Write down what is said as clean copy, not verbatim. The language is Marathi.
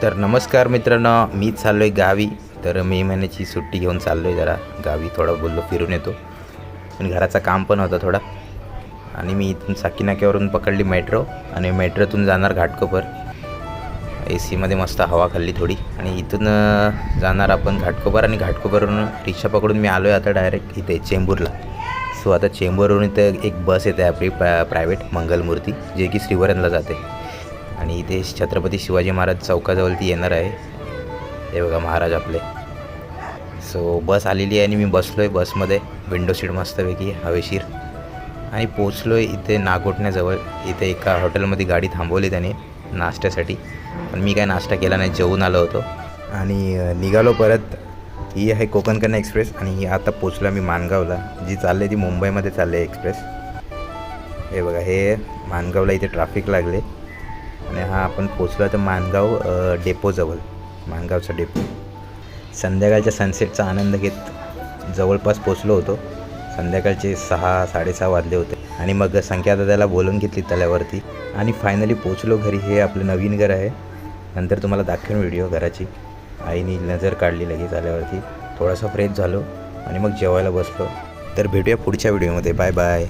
तर नमस्कार मित्रांनो, मी चाललो आहे गावी. तर मे महिन्याची सुट्टी घेऊन चाललो आहे जरा गावी. थोडं बोललो फिरून येतो, पण घराचा काम पण होता थोडा. आणि मी इथून साकी नाक्यावरून पकडली मेट्रो आणि मेट्रोतून जाणार घाटकोपर. सीमध्ये मस्त हवा खाल्ली थोडी आणि इथून जाणार आपण घाटकोपर. आणि घाटकोपरवरून रिक्षा पकडून मी आलो आहे आता डायरेक्ट इथे चेंबूरला. सो आता चेंबूरवरून इथं एक बस येते आपली प्रायव्हेट मंगलमूर्ती, जे की श्रीवर्धनला जाते. आणि इथे छत्रपती शिवाजी महाराज चौकाजवळ ती येणार आहे. हे बघा महाराज आपले. सो बस आलेली आहे आणि मी बसलो आहे बसमध्ये, विंडो सीट मस्तपैकी हवेशीर. आणि पोचलो आहे इथे नागोठण्याजवळ. इथे एका हॉटेलमध्ये गाडी थांबवली त्याने नाश्त्यासाठी, पण मी काय नाश्ता केला नाही, जेवून आलो होतो. आणि निघालो परत. ही आहे कोकण कन्या एक्सप्रेस आणि ही आता पोचलो मी माणगावला. जी चालली ती मुंबईमध्ये चालली आहे एक्सप्रेस. हे बघा, हे माणगावला इथे ट्रॅफिक लागले आणि हा आपण पोचलो तर माणगाव डेपोजवळ, माणगावचा डेपो. संध्याकाळच्या सनसेटचा आनंद घेत जवळपास पोचलो होतो. संध्याकाळचे 6-6:30 वाजले होते. आणि मग संख्यादादाला बोलून घेतली तल्यावरती आणि फायनली पोचलो घरी. हे आपलं नवीन घर आहे. नंतर तुम्हाला दाखवेन व्हिडिओ घराची. आईने नजर काढली लगेच आल्यावरती. थोडासा फ्रेश झालो आणि मग जेवायला बसलो. तर भेटूया पुढच्या व्हिडिओमध्ये. Bye bye.